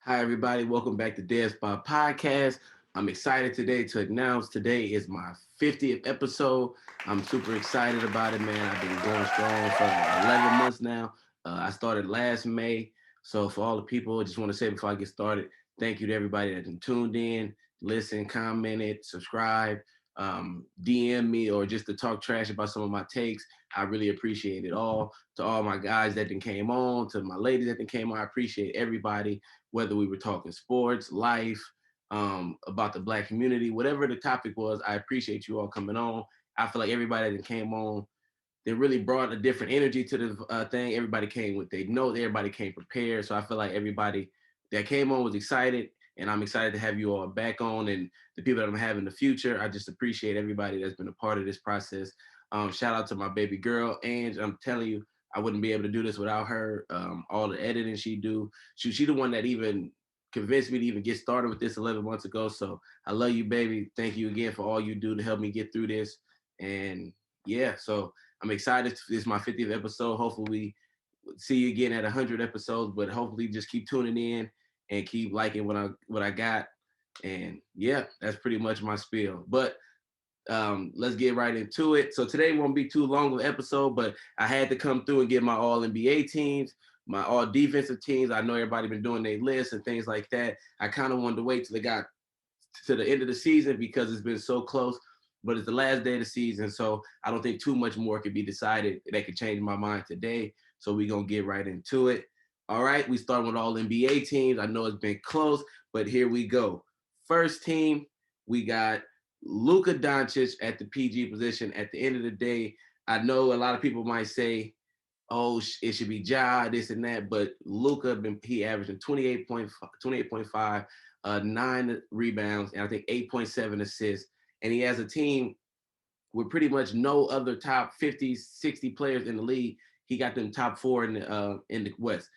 Hi, everybody. Welcome back to Dead Spot Podcast. I'm excited today to announce today is my 50th episode. I'm super excited about it, man. I've been going strong for 11 months now. I started last May. So, for all the people, I just want to say before I get started, thank you to everybody that tuned in, listened, commented, subscribed, DM me, or just to talk trash about some of my takes. I really appreciate it all. To all my guys that then came on, to my ladies that then came on, I appreciate everybody, whether we were talking sports, life, about the Black community, whatever the topic was. I appreciate you all coming on. I feel like everybody that came on, they really brought a different energy to the thing. Everybody came with they know, everybody came prepared. So I feel like everybody that came on was excited, and I'm excited to have you all back on and the people that I'm having in the future. I just appreciate everybody that's been a part of this process. Shout out to my baby girl, Ange. I'm telling you, I wouldn't be able to do this without her. All the editing she do. She the one that even convinced me to even get started with this 11 months ago. So I love you, baby. Thank you again for all you do to help me get through this. And yeah, so I'm excited. This is my 50th episode. Hopefully we see you again at 100 episodes, but hopefully just keep tuning in and keep liking what I got. And yeah, that's pretty much my spiel. But let's get right into it. So today won't be too long of an episode, but I had to come through and get my all NBA teams, my all defensive teams. I know everybody been doing their lists and things like that. I kind of wanted to wait till they got to the end of the season because it's been so close. But it's the last day of the season, so I don't think too much more could be decided that could change my mind today. So we're gonna get right into it. All right, we start with all NBA teams. I know it's been close, but here we go. First team, we got Luka Doncic at the PG position. At the end of the day, I know a lot of people might say, "Oh, it should be Ja, this and that," but Luka he averaging 28.5, 9 rebounds, and I think 8.7 assists. And he has a team with pretty much no other top 50, 60 players in the league. He got them top four in the West.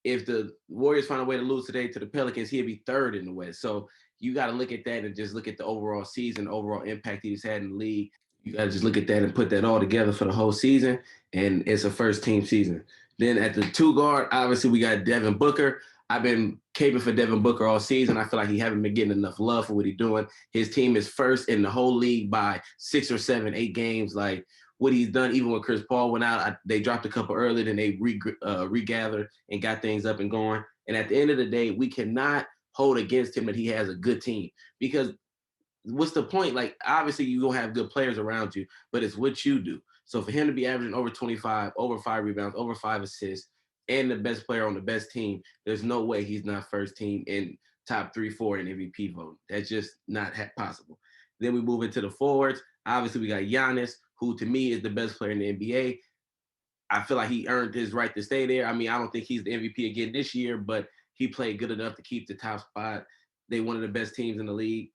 If the Warriors find a way to lose today to the Pelicans, he'll be third in the West. So you got to look at that and just look at the overall season, overall impact he's had in the league. You got to just look at that and put that all together for the whole season. And it's a first team season. Then at the two guard, obviously we got Devin Booker. I've been caping for Devin Booker all season. I feel like he haven't been getting enough love for what he's doing. His team is first in the whole league by 6 or 7, 8 games. Like what he's done, even when Chris Paul went out, they dropped a couple early, then they regathered and got things up and going. And at the end of the day, we cannot hold against him that he has a good team, because what's the point? Like, obviously, you gonna have good players around you, but it's what you do. So for him to be averaging over 25, over 5 rebounds, over 5 assists, and the best player on the best team, there's no way he's not first team in top 3, 4 in MVP vote. That's just not possible. Then we move into the forwards. Obviously, we got Giannis, who to me is the best player in the NBA. I feel like he earned his right to stay there. I mean, I don't think he's the MVP again this year, but he played good enough to keep the top spot. They one of the best teams in the league.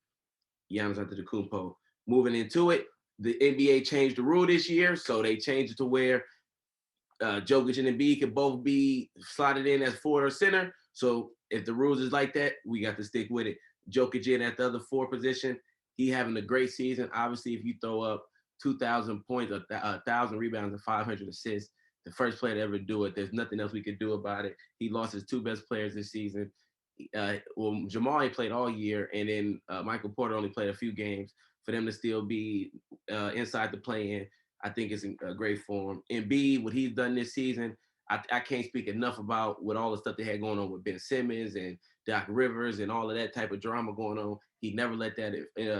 Giannis Antetokounmpo. Moving into it, the NBA changed the rule this year, so they changed it to where Jokic and Embiid can both be slotted in as forward or center. So if the rules is like that, we got to stick with it. Jokic in at the other four position. He having a great season. Obviously, if you throw up 2,000 points, 1,000 rebounds, and 500 assists, the first player to ever do it. There's nothing else we could do about it. He lost his two best players this season. Well, Jamal ain't played all year, and then Michael Porter only played a few games. For them to still be inside the play-in, I think it's a great form. Embiid, what he's done this season, I can't speak enough about with all the stuff they had going on with Ben Simmons and Doc Rivers and all of that type of drama going on. He never let that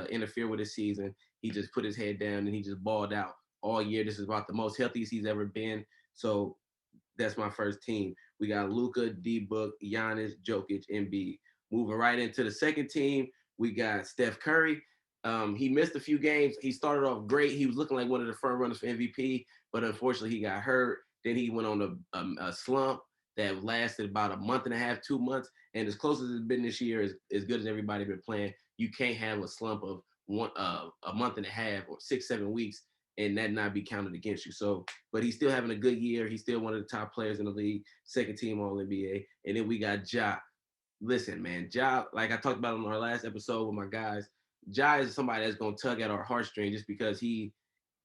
interfere with his season. He just put his head down and he just balled out all year. This is about the most healthiest he's ever been. So that's my first team. We got Luka, D-Book, Giannis, Jokic, Embiid. Moving right into the second team, we got Steph Curry. He missed a few games. He started off great. He was looking like one of the front runners for MVP, but unfortunately he got hurt. Then he went on a slump that lasted about a month and a half, 2 months. And as close as it's been this year, as good as everybody been playing, you can't have a slump of a month and a half or 6, 7 weeks and that not be counted against you. So, but he's still having a good year. He's still one of the top players in the league, second team All NBA. And then we got Ja. Listen, man, Ja, like I talked about on our last episode with my guys, Ja is somebody that's gonna tug at our heartstring just because he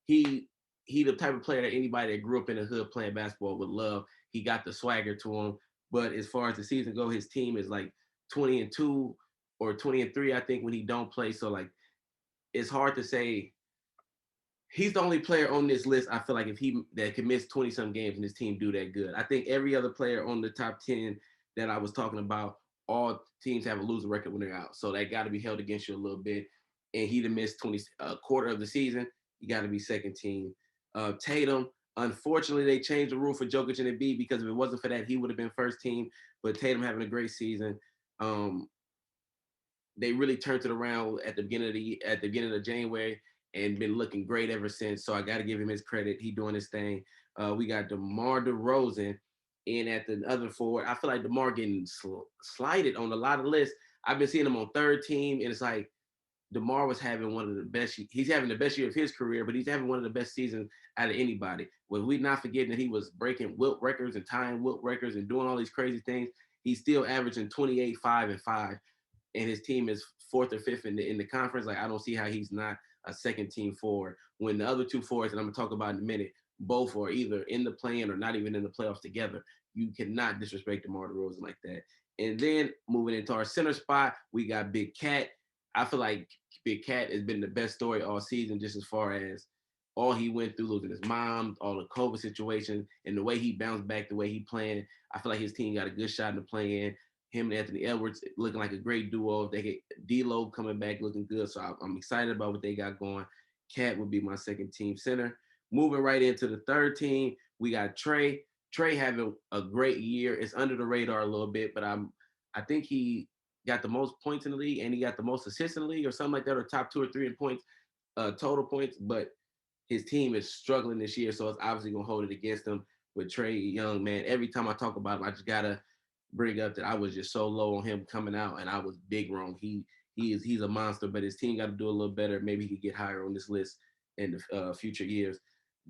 he the type of player that anybody that grew up in the hood playing basketball would love. He got the swagger to him. But as far as the season go, his team is like 20-2 or 20-3, I think, when he don't play. So like it's hard to say. He's the only player on this list, I feel like, if he that can miss 20 some games and his team do that good. I think every other player on the top 10 that I was talking about, all teams have a losing record when they're out. So that got to be held against you a little bit. And he'd have missed 20 a quarter of the season. You got to be second team. Tatum, unfortunately, they changed the rule for Jokic and Embiid, because if it wasn't for that, he would have been first team. But Tatum having a great season. They really turned it around at the beginning of January, and been looking great ever since. So I got to give him his credit. He doing his thing. We got DeMar DeRozan in at the other forward. I feel like DeMar getting slighted on a lot of lists. I've been seeing him on third team, and it's like DeMar was having one of the best. He's having the best year of his career, but he's having one of the best seasons out of anybody. When we not forgetting that he was breaking Wilt records and tying Wilt records and doing all these crazy things, he's still averaging 28, 5, and 5, and his team is fourth or fifth in the conference. Like, I don't see how he's not a second team forward when the other two forwards that I'm gonna talk about in a minute, both are either in the play-in or not even in the playoffs together. You cannot disrespect DeMar DeRozan like that. And then moving into our center spot, we got Big Cat. I feel like Big Cat has been the best story all season, just as far as all he went through, losing his mom, all the COVID situation, and the way he bounced back, the way he playing. I feel like his team got a good shot in the play-in. Him and Anthony Edwards looking like a great duo. They get D'Lo coming back looking good, so I'm excited about what they got going. Cat would be my second team center. Moving right into the third team, we got Trey. Trey having a great year. It's under the radar a little bit, but I think he got the most points in the league, and he got the most assists in the league, or something like that, or top 2 or 3 in points, total points. But his team is struggling this year, so it's obviously gonna hold it against him. With Trey Young, man, every time I talk about him, I just gotta bring up that I was just so low on him coming out, and I was big wrong. He's a monster, but his team got to do a little better. Maybe he could get higher on this list in the future years.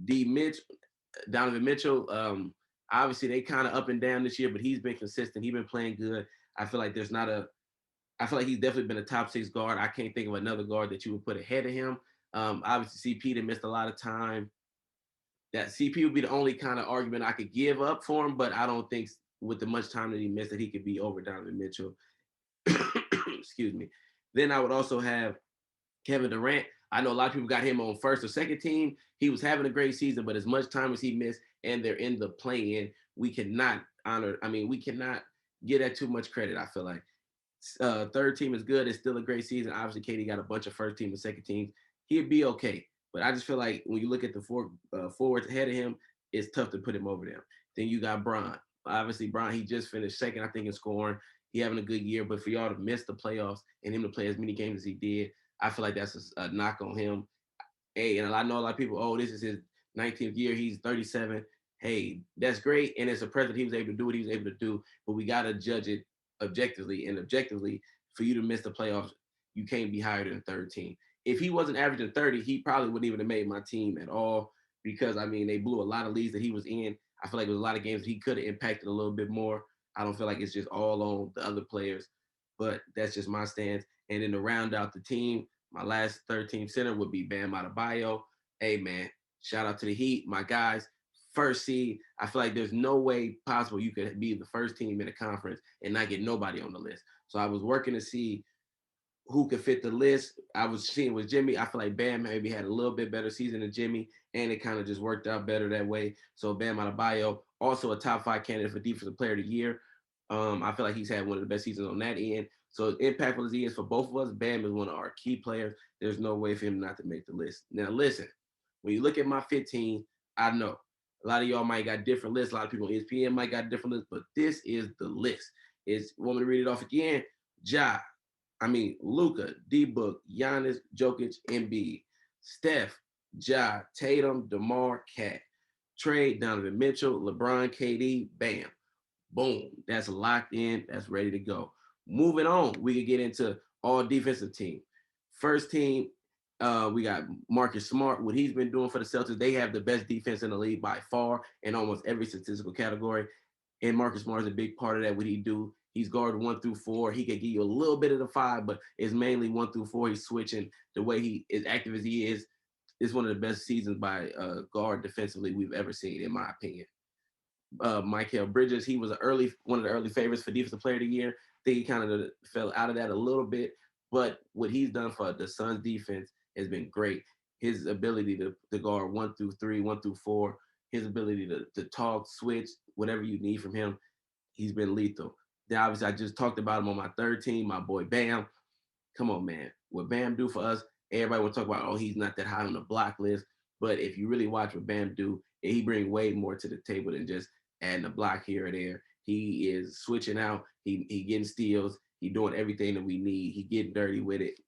Donovan Mitchell, obviously they kind of up and down this year, but he's been consistent. He's been playing good. I feel like I feel like he's definitely been a top 6 guard. I can't think of another guard that you would put ahead of him. Obviously CP that missed a lot of time. That CP would be the only kind of argument I could give up for him, but I don't think with the much time that he missed that he could be over Donovan Mitchell. Excuse me. Then I would also have Kevin Durant. I know a lot of people got him on first or second team. He was having a great season, but as much time as he missed and they're in the play-in, we cannot we cannot give that too much credit, I feel like. Third team is good. It's still a great season. Obviously, Katie got a bunch of first team and second teams. He'd be okay. But I just feel like when you look at the forwards ahead of him, it's tough to put him over them. Then you got Bron. Obviously, Bron, he just finished second, I think, in scoring. He having a good year. But for y'all to miss the playoffs and him to play as many games as he did, I feel like that's a knock on him. Hey, and I know a lot of people, oh, this is his 19th year. He's 37. Hey, that's great. And it's a present. He was able to do what he was able to do. But we got to judge it objectively. And objectively, for you to miss the playoffs, you can't be higher than third team. If he wasn't averaging 30, he probably wouldn't even have made my team at all, because, they blew a lot of leads that he was in. I feel like there was a lot of games he could have impacted a little bit more. I don't feel like it's just all on the other players, but that's just my stance. And then to round out the team, my last third team center would be Bam Adebayo. Hey, man, shout out to the Heat, my guys. First seed. I feel like there's no way possible you could be the first team in a conference and not get nobody on the list. So I was working to see who could fit the list. I was seeing with Jimmy. I feel like Bam maybe had a little bit better season than Jimmy, and it kind of just worked out better that way. So Bam Adebayo, also a top 5 candidate for Defensive Player of the Year. I feel like he's had one of the best seasons on that end. So as impactful as he is for both of us, Bam is one of our key players. There's no way for him not to make the list. Now listen, when you look at my 15, I know a lot of y'all might got different lists. A lot of people on ESPN might got different lists, but this is the list. Want me to read it off again? Luka, D-Book, Giannis, Jokic, Embiid, Steph, Ja, Tatum, DeMar, Cat, Trey, Donovan Mitchell, LeBron, KD, Bam. Boom. That's locked in. That's ready to go. Moving on, we can get into all defensive team. First team, we got Marcus Smart. What he's been doing for the Celtics, they have the best defense in the league by far in almost every statistical category. And Marcus Smart is a big part of that. What he do, he's guarded 1 through 4. He could give you a little bit of the 5, but it's mainly 1 through 4. He's switching. The way he is active as he is one of the best seasons by guard defensively we've ever seen, in my opinion. Mikal Bridges, he was one of the early favorites for Defensive Player of the Year. think he kind of fell out of that a little bit. But what he's done for the Suns defense has been great. His ability to guard 1 through 3, 1 through 4, his ability to talk, switch, whatever you need from him, he's been lethal. Then obviously I just talked about him on my third team, my boy Bam. Come on, man. What Bam do for us, everybody will talk about, oh, he's not that high on the block list. But if you really watch what Bam do, he bring way more to the table than just adding a block here or there. He is switching out. He getting steals. He doing everything that we need. He getting dirty with it.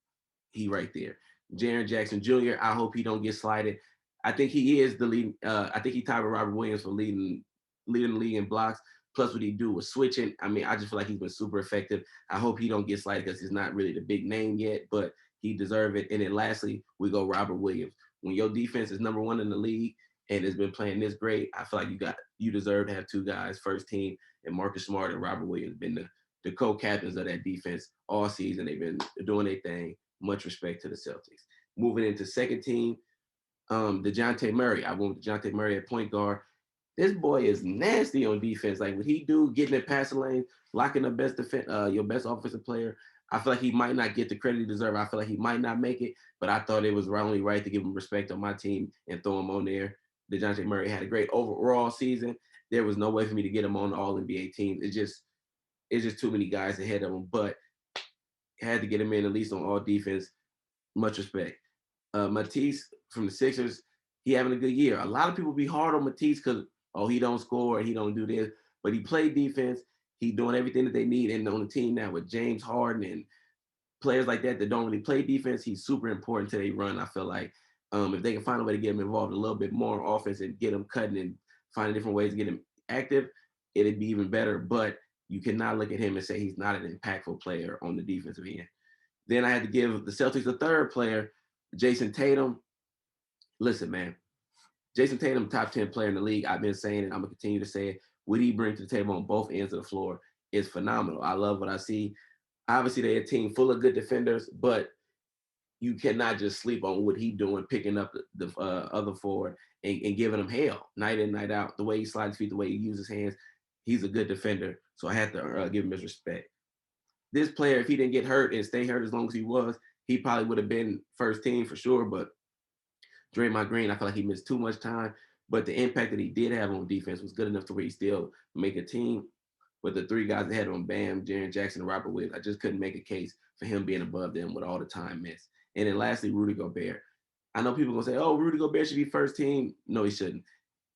He right there. Jaren Jackson Jr., I hope he don't get slighted. I think he is the lead. I think he tied with Robert Williams for leading the league in blocks. Plus what he do with switching. I mean, I just feel like he's been super effective. I hope he don't get slighted because he's not really the big name yet, but he deserve it. And then lastly, we go Robert Williams. When your defense is number one in the league and has been playing this great, I feel like you deserve to have two guys, first team, and Marcus Smart and Robert Williams been the co-captains of that defense all season. They've been doing their thing. Much respect to the Celtics. Moving into second team, DeJounte Murray. I went with DeJounte Murray at point guard. This boy is nasty on defense. Like what he do, getting in passing lane, locking the best your best offensive player. I feel like he might not get the credit he deserves. I feel like he might not make it, but I thought it was only right to give him respect on my team and throw him on there. DeJounte Murray had a great overall season. There was no way for me to get him on the All NBA team. It's just too many guys ahead of him. But had to get him in at least on all defense. Much respect. Matisse from the Sixers, he having a good year. A lot of people be hard on Matisse because he don't score, he don't do this, but he played defense. He doing everything that they need, and on the team now with James Harden and players like that don't really play defense, he's super important to their run. I feel like if they can find a way to get him involved a little bit more on offense and get him cutting and finding different ways to get him active, it'd be even better. But you cannot look at him and say he's not an impactful player on the defensive end. Then I had to give the Celtics a third player, Jayson Tatum. Listen, man, Jayson Tatum, top 10 player in the league. I've been saying it. I'm going to continue to say it. What he brings to the table on both ends of the floor is phenomenal. I love what I see. Obviously, they're a team full of good defenders, but you cannot just sleep on what he's doing, picking up the other forward and giving him hell night in, night out. The way he slides feet, the way he uses his hands, he's a good defender. So I have to give him his respect. This player, if he didn't get hurt and stay hurt as long as he was, he probably would have been first team for sure. But Draymond Green, I feel like he missed too much time. But the impact that he did have on defense was good enough to where he still make a team. But the three guys ahead of him, Bam, Jaren Jackson, and Robert Williams, I just couldn't make a case for him being above them with all the time missed. And then lastly, Rudy Gobert. I know people are going to say, oh, Rudy Gobert should be first team. No, he shouldn't.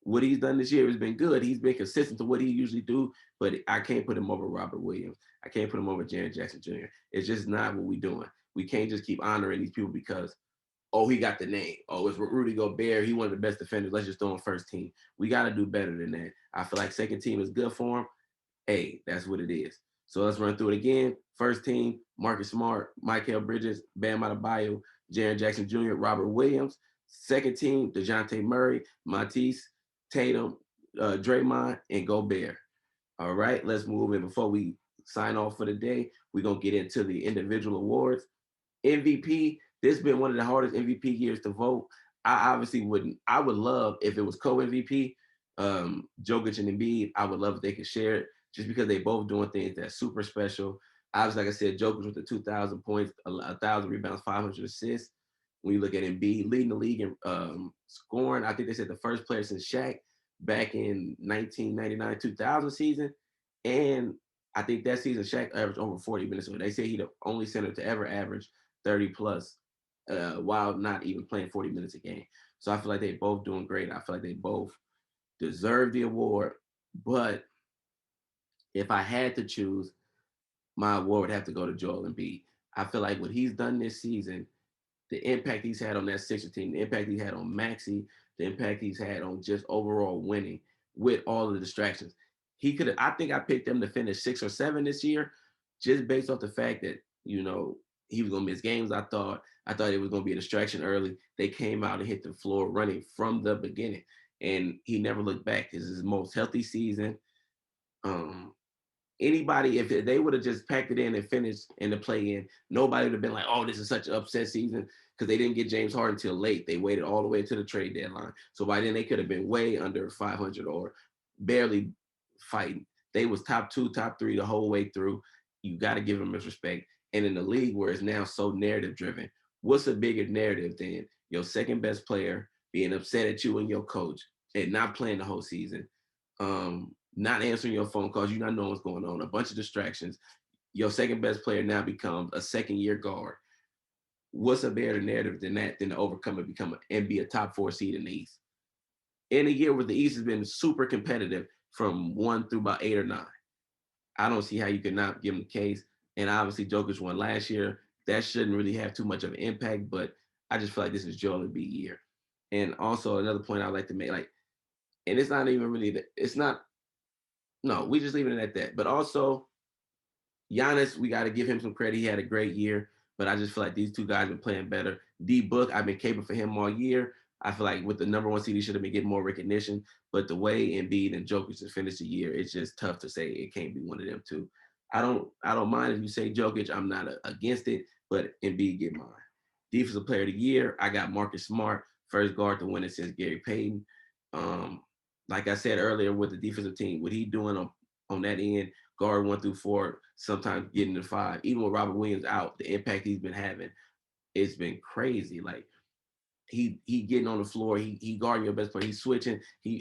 What he's done this year has been good. He's been consistent to what he usually do, but I can't put him over Robert Williams. I can't put him over Jaren Jackson Jr. It's just not what we're doing. We can't just keep honoring these people because, he got the name. Oh, it's Rudy Gobert. He one of the best defenders. Let's just throw him first team. We got to do better than that. I feel like second team is good for him. Hey, that's what it is. So let's run through it again. First team, Marcus Smart, Mikal Bridges, Bam Adebayo, Jaren Jackson Jr., Robert Williams. Second team, DeJounte Murray, Matisse, Tatum, Draymond, and Gobert. All right, let's move in. Before we sign off for the day, we're going to get into the individual awards. MVP, this has been one of the hardest MVP years to vote. I obviously wouldn't. I would love if it was co-MVP, Jokic and Embiid. I would love if they could share it just because they both doing things that's super special. Obviously, like I said, Jokic with the 2,000 points, 1,000 rebounds, 500 assists. When you look at Embiid leading the league in scoring, I think they said the first player since Shaq back in 1999-2000 season. And I think that season Shaq averaged over 40 minutes. So they say he the only center to ever average 30 plus while not even playing 40 minutes a game. So I feel like they both doing great. I feel like they both deserve the award. But if I had to choose, my award would have to go to Joel Embiid. I feel like what he's done this season, the impact he's had on that Sixers team, the impact he had on Maxey, the impact he's had on just overall winning with all the distractions. He could have, I think I picked them to finish 6 or 7 this year, just based off the fact that, he was gonna miss games. I thought it was gonna be a distraction early. They came out and hit the floor running from the beginning. And he never looked back. This is his most healthy season. Anybody, if they would have just packed it in and finished in the play-in, nobody would have been like, oh, this is such an upset season because they didn't get James Harden until late. They waited all the way to the trade deadline. So by then they could have been way under 500 or barely fighting. They was top 2, top 3 the whole way through. You got to give him his respect. And in the league where it's now so narrative driven, what's a bigger narrative than your second best player being upset at you and your coach and not playing the whole season, not answering your phone calls, you not knowing what's going on, a bunch of distractions. Your second best player now becomes a second year guard. What's a better narrative than that than to overcome and become and be a top 4 seed in the East? In a year where the East has been super competitive from 1 through about 8 or 9. I don't see how you could not give him the case. And obviously, Jokic won last year. That shouldn't really have too much of an impact, but I just feel like this is Joel Embiid year. And also another point I'd like to make, like, and it's not even really, it's not, no, we just leaving it at that. But also, Giannis, we got to give him some credit. He had a great year, but I just feel like these two guys been playing better. D Book, I've been caping for him all year. I feel like with the number 1 seed, he should have been getting more recognition. But the way Embiid and Jokic just finished the year, it's just tough to say it can't be one of them two. I don't mind if you say Jokic. I'm not against it, but Embiid get mine. Defensive Player of the Year, I got Marcus Smart, first guard to win it since Gary Payton. Um, like I said earlier, with the defensive team, what he doing on that end, guard 1 through 4, sometimes getting to 5. Even with Robert Williams out, the impact he's been having, it's been crazy. Like he getting on the floor, he guarding your best player, he's switching.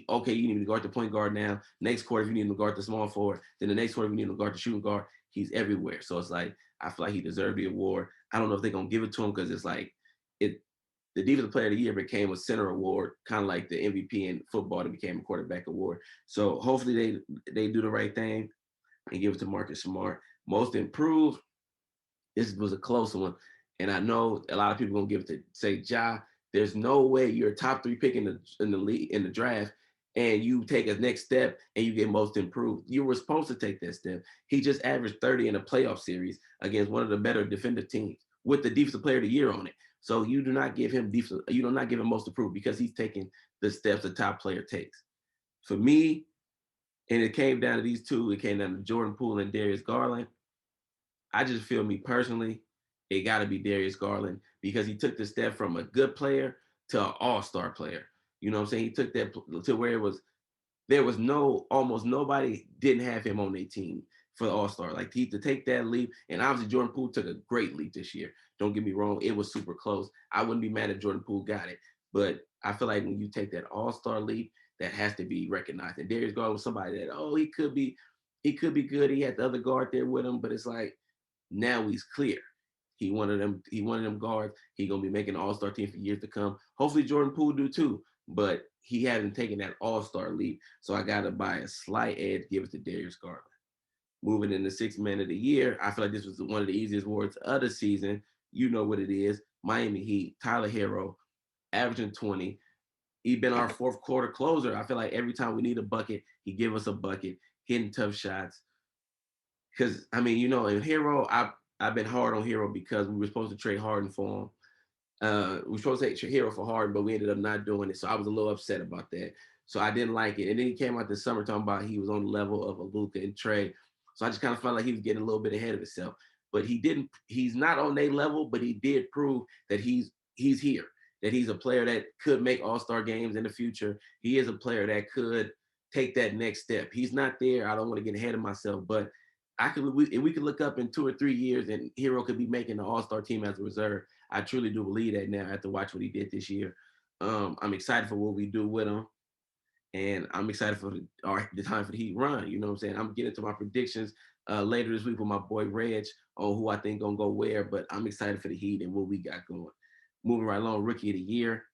Okay, you need to guard the point guard now. Next quarter, if you need to guard the small forward, then the next quarter, if you need to guard the shooting guard, he's everywhere. So it's like I feel like he deserved the award. I don't know if they're gonna give it to him because it's like it. The Defensive Player of the Year became a center award, kind of like the MVP in football that became a quarterback award. So hopefully they do the right thing and give it to Marcus Smart. Most improved, this was a close one. And I know a lot of people gonna give it to say Ja. There's no way you're a top 3 pick in the league in the draft and you take a next step and you get most improved. You were supposed to take that step. He just averaged 30 in a playoff series against one of the better defensive teams with the defensive player of the year on it. So you do not give him most improved because he's taking the steps the top player takes. For me, and it came down to these two, it came down to Jordan Poole and Darius Garland. I just feel me personally, it got to be Darius Garland because he took the step from a good player to an all-star player. You know what I'm saying? He took that to where there was almost nobody didn't have him on their team for the all-star. Like to take that leap, and obviously Jordan Poole took a great leap this year. Don't get me wrong, it was super close. I wouldn't be mad if Jordan Poole got it, but I feel like when you take that all-star leap, that has to be recognized. And Darius Garland was somebody that he could be good. He had the other guard there with him, but it's like now he's clear. He one of them guards. He gonna be making an all-star team for years to come. Hopefully Jordan Poole do too, but he hasn't taken that all-star leap. So I gotta by a slight edge give it to Darius Garland. Moving in the 6th man of the year, I feel like this was one of the easiest awards of the season. You know what it is. Miami Heat, Tyler Herro, averaging 20. He's been our fourth quarter closer. I feel like every time we need a bucket, he give us a bucket, hitting tough shots. Because I mean, in Herro, I've been hard on Herro because we were supposed to trade Harden for him. We were supposed to trade Herro for Harden, but we ended up not doing it. So I was a little upset about that. So I didn't like it. And then he came out this summer talking about he was on the level of a Luka and Trey. So I just kind of felt like he was getting a little bit ahead of himself. But he's not on their level, but he did prove that he's here, that he's a player that could make all-star games in the future. He is a player that could take that next step. He's not there. I don't want to get ahead of myself, but we could look up in 2 or 3 years and Herro could be making the all-star team as a reserve. I truly do believe that now after watch what he did this year. I'm excited for what we do with him. And I'm excited for the time for the Heat run. You know what I'm saying? I'm getting to my predictions later this week with my boy Reg on who I think gonna go where, but I'm excited for the Heat and what we got going. Moving right along, Rookie of the Year.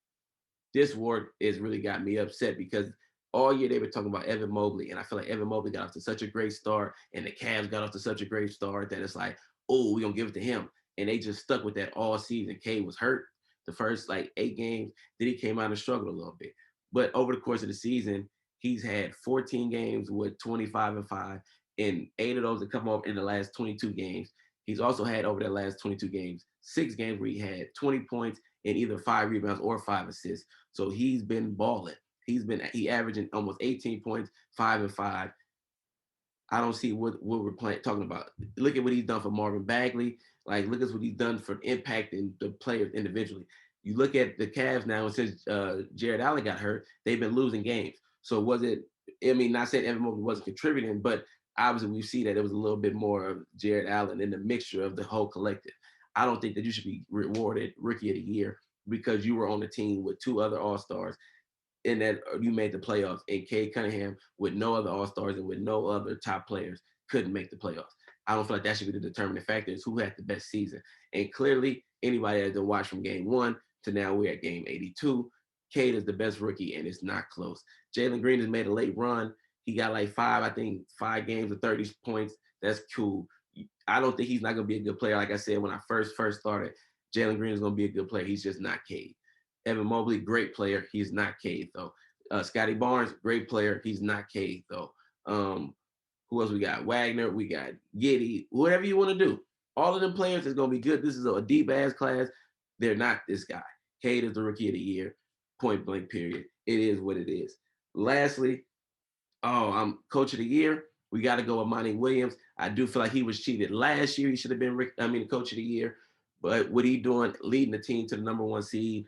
This award has really got me upset because all year they were talking about Evan Mobley, and I feel like Evan Mobley got off to such a great start, and the Cavs got off to such a great start that it's like, oh, we're gonna give it to him. And they just stuck with that all season. Cade was hurt the first like 8 games, then he came out and struggled a little bit. But over the course of the season, he's had 14 games with 25-5, and 8 of those have come up in the last 22 games. He's also had over the last 22 games, 6 games where he had 20 points and either 5 rebounds or 5 assists. So he's been balling. He averaging almost 18 points, 5-5. I don't see what we're talking about. Look at what he's done for Marvin Bagley. Like, look at what he's done for impacting the players individually. You look at the Cavs now, and since Jared Allen got hurt, they've been losing games. So was it? I mean, not saying Evan Mobley wasn't contributing, but obviously we see that it was a little bit more of Jared Allen in the mixture of the whole collective. I don't think that you should be rewarded Rookie of the Year because you were on the team with two other All-Stars and that you made the playoffs. And Cade Cunningham with no other All-Stars and with no other top players couldn't make the playoffs. I don't feel like that should be the determining factor is who had the best season. And clearly, anybody that did watch from game 1 to now we're at game 82, Cade is the best rookie, and it's not close. Jalen Green has made a late run. He got like five games of 30 points. That's cool. I don't think he's not going to be a good player. Like I said, when I first started, Jalen Green is going to be a good player. He's just not Cade. Evan Mobley, great player. He's not Cade, though. Scotty Barnes, great player. He's not Cade, though. Who else we got? Wagner, we got Giddey, whatever you want to do. All of them players is going to be good. This is a deep-ass class. They're not this guy. Cade is the Rookie of the Year, point blank, period. It is what it is. Lastly, I'm Coach of the Year. We got to go with Monty Williams. I do feel like he was cheated last year. He should have been, Coach of the Year. But what he doing, leading the team to the number 1 seed,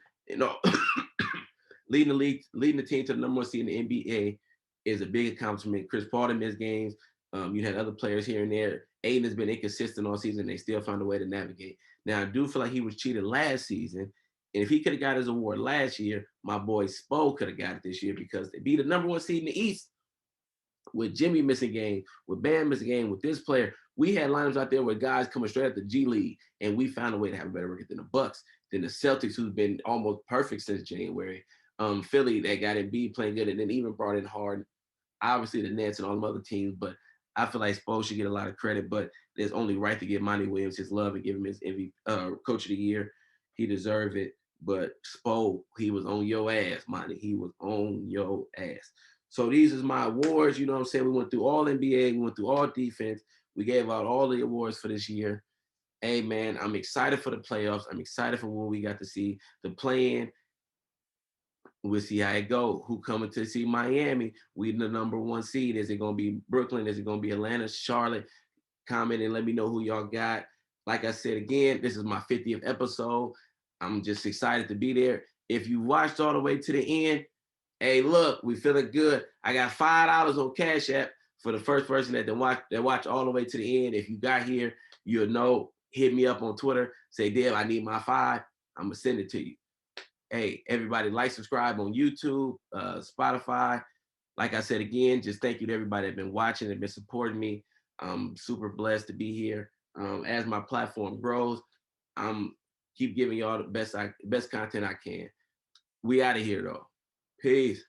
leading the team to the number 1 seed in the NBA is a big accomplishment. Chris Paul didn't miss games. You had other players here and there. Aiden has been inconsistent all season. They still found a way to navigate. Now, I do feel like he was cheated last season. And if he could have got his award last year, my boy Spo could have got it this year because they beat the number 1 seed in the East with Jimmy missing game, with Bam missing game, with this player. We had lineups out there with guys coming straight out the G League, and we found a way to have a better record than the Bucks, than the Celtics, who's been almost perfect since January. Philly, that got Embiid playing good, and then even brought in Harden. Obviously, the Nets and all them other teams, but I feel like Spo should get a lot of credit, but it's only right to give Monty Williams his love and give him his Coach of the Year. He deserved it. But Spo, he was on your ass, Monty. He was on your ass. So these is my awards. You know what I'm saying? We went through all NBA. We went through all defense. We gave out all the awards for this year. Hey, man, I'm excited for the playoffs. I'm excited for what we got to see. The play-in, we'll see how it go. Who coming to see Miami? We the number 1 seed. Is it going to be Brooklyn? Is it going to be Atlanta, Charlotte? Comment and let me know who y'all got. Like I said again, this is my 50th episode. I'm just excited to be there. If you watched all the way to the end, hey, look, we feeling good. I got $5 on Cash App for the first person that watch all the way to the end. If you got here, you'll know. Hit me up on Twitter. Say, Dev, I need my 5. I'm gonna send it to you. Hey, everybody, like, subscribe on YouTube, Spotify. Like I said again, just thank you to everybody that's been watching and been supporting me. I'm super blessed to be here. As my platform grows, I'm keep giving y'all the best content I can. We out of here though. Peace.